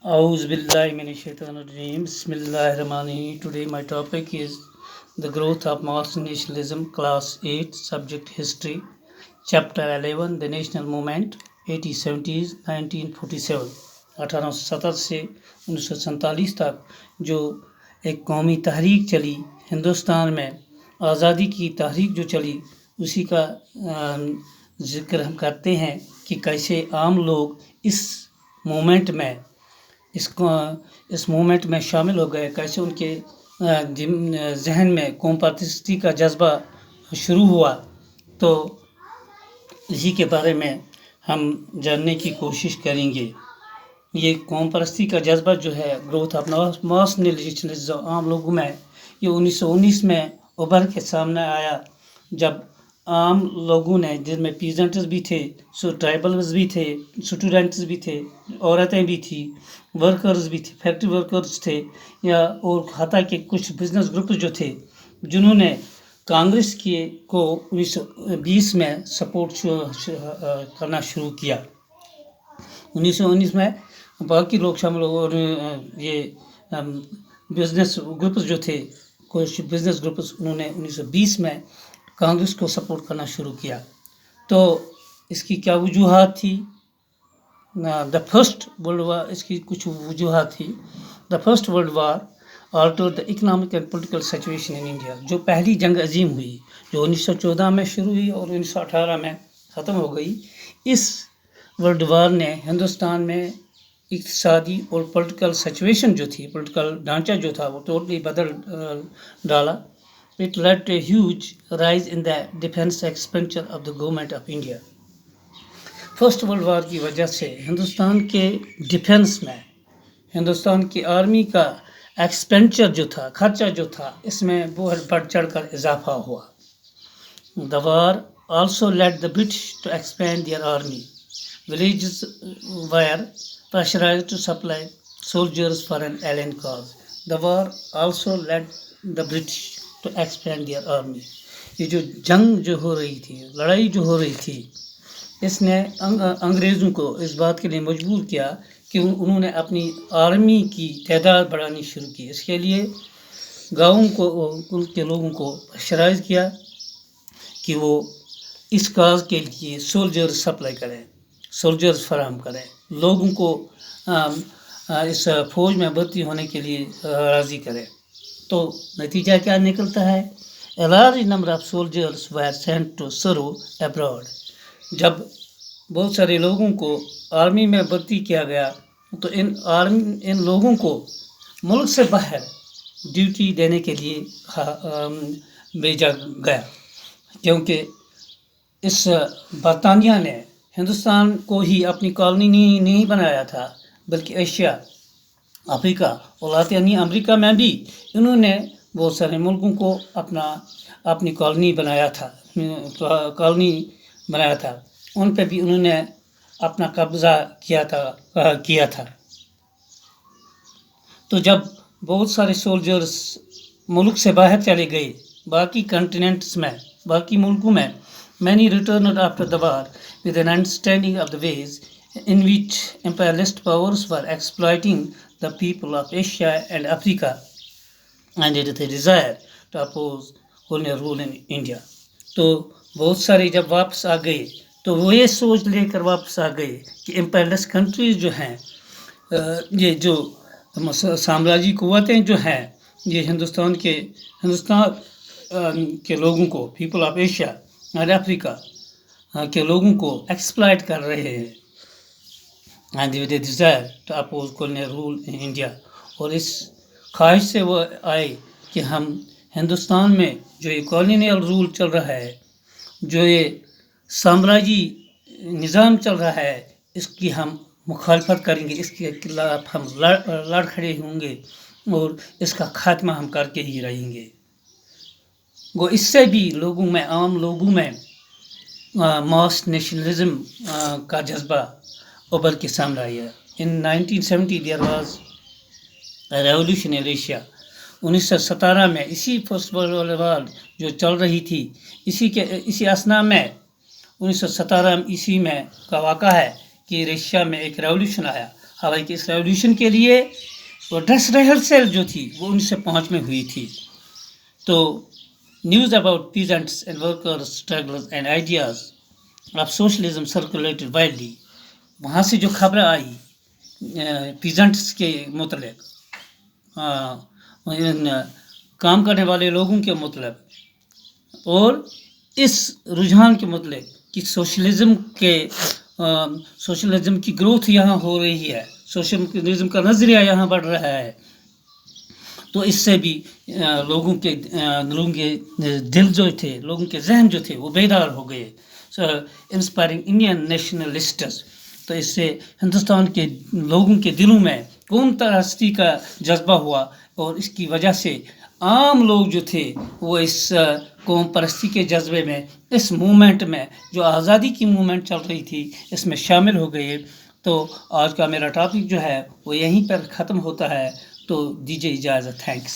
A'udhu billahi minash shaitanir rajeem. Bismillahir Rahmanir Rahim. Today my topic is the growth of mass nationalism, class 8, subject history, chapter 11, the national movement, 1870s, 1947. 1870 से 1947 तक जो एक कौमी तहरीक चली हिंदुस्तान में, आज़ादी की तहरीक जो चली, उसी का जिक्र हम करते हैं कि कैसे आम लोग इस मूवमेंट में इस मूवमेंट में शामिल हो गए, कैसे उनके जहन में कौम परस्ती का जज्बा शुरू हुआ। तो इसी के बारे में हम जानने की कोशिश करेंगे। ये कौम परस्ती का जज्बा जो है, ग्रोथ ऑफ मास नेशनलिज्म आम लोगों में, ये 1919 में उभर के सामने आया, जब आम लोगों ने, जिनमें पीजेंट्स भी थे, ट्राइबल्स भी थे, स्टूडेंट्स भी थे, औरतें भी थी, वर्कर्स भी थे, फैक्ट्री वर्कर्स थे, या और हत्या के कुछ बिजनेस ग्रुप जो थे, जिन्होंने कांग्रेस को 1920 में सपोर्ट करना शुरू किया। 1919 में बाकी लोग शामिल हो, और ये बिजनेस ग्रुप्स जो थे, कुछ बिजनेस ग्रुप्स, उन्होंने 1920 में कांग्रेस को सपोर्ट करना शुरू किया। तो इसकी क्या वजूहात थी? द फर्स्ट वर्ल्ड वार, इसकी कुछ वजूहात थी। The first world war altered the economic and political situation in India. जो पहली जंग अजीम हुई, जो 1914 में शुरू हुई और 1918 में ख़त्म हो गई, इस वर्ल्ड वार ने हिंदुस्तान में इक़्तिसादी और पॉलिटिकल सिचुएशन जो थी, पॉलिटिकल ढांचा जो था, वो टोटली बदल डाला। It led to a huge rise in the defense expenditure of the government of India. First world war की वजह से हिंदुस्तान के डिफेंस में, हिंदुस्तान की आर्मी का एक्सपेंडिचर जो था, खर्चा जो था, इसमें बहुत बढ़ चढ़ कर इजाफा हुआ। The war also led the British to expand their army. Villages were pressurized to supply soldiers for an alien cause. The war also led the British to expand their army. ये जो जंग जो हो रही थी, लड़ाई जो हो रही थी, इसने अंग्रेज़ों को इस बात के लिए मजबूर किया कि उन्होंने अपनी आर्मी की तादाद बढ़ानी शुरू की। इसके लिए गाँवों को, उनके लोगों को प्रेशराइज किया कि वो इस काज के लिए सोल्जर्स सप्लाई करें, सोल्जर्स फराहम करें, लोगों को इस फौज में भर्ती होने के लिए राज़ी करें। तो नतीजा क्या निकलता है? A large number of soldiers were sent to serve abroad. जब बहुत सारे लोगों को आर्मी में भर्ती किया गया, तो इन लोगों को मुल्क से बाहर ड्यूटी देने के लिए भेजा गया, क्योंकि इस बरतानिया ने हिंदुस्तान को ही अपनी कॉलोनी नहीं बनाया था, बल्कि एशिया, अफ्रीका और लातिनी अमेरिका में भी इन्होंने बहुत सारे मुल्कों को अपनी कॉलोनी बनाया था, उन पे भी उन्होंने अपना कब्ज़ा किया था। तो जब बहुत सारे सोल्जर्स मुल्क से बाहर चले गए, बाकी कंटिनेंट्स में, बाकी मुल्कों में, many returned after the war with an understanding of the ways in which imperialist powers were exploiting the people of Asia and Africa, and it is a desire to oppose colonial rule in India. तो बहुत सारे जब वापस आ गए, तो वो ये सोच लेकर वापस आ गए कि इम्पेरियलिस्ट कंट्रीज जो हैं, ये जो साम्राज्यी कुव्वतें जो हैं, ये हिंदुस्तान के लोगों को, पीपल ऑफ एशिया और अफ्रीका के लोगों को एक्सप्लॉइट कर रहे हैं, and with a desire to oppose colonial rule in India. और इस ख्वाहिश से वो आए कि हम हिंदुस्तान में जो ये कॉलोनियल रूल चल रहा है, जो ये साम्राज्यी निज़ाम चल रहा है, इसकी हम मुखालफत करेंगे, इसके खिलाफ हम लड़ खड़े होंगे और इसका खात्मा हम करके ही रहेंगे। वो इससे भी लोगों में, आम लोगों में मास नेशनलिज्म का जज्बा उभर के सामने आया। In 1970 there was revolution in Asia. 1917 में इसी फर्स्ट वर्ल्ड वार जो चल रही थी, इसी असना में 1917 ईस्वी में का वाक़ा है कि रशिया में एक रेवोल्यूशन आया। حالانکہ اس ریولیوشن کے لیے وہ ڈریس ریہرسل جو تھی وہ 1905 میں ہوئی تھی. تو news about peasants and workers struggles and ideas of socialism circulated widely. وہاں سے جو خبریں آئی پیزنٹس کے متعلق، کام کرنے والے لوگوں کے متعلق، اور اس رجحان کے متعلق کہ سوشلزم کی گروتھ یہاں ہو رہی ہے، سوشلزم کا نظریہ یہاں بڑھ رہا ہے. تو اس سے بھی لوگوں کے دل جو تھے، لوگوں کے ذہن جو تھے وہ بیدار ہو گئے. Inspiring Indian nationalists. تو اس سے ہندوستان کے لوگوں کے دلوں میں قوم پرستی کا جذبہ ہوا، اور اس کی وجہ سے عام لوگ جو تھے وہ اس قوم پرستی کے جذبے میں، اس موومنٹ میں جو آزادی کی موومنٹ چل رہی تھی، اس میں شامل ہو گئے. تو آج کا میرا ٹاپک جو ہے وہ یہیں پر ختم ہوتا ہے. تو دیجیے اجازت. تھینکس.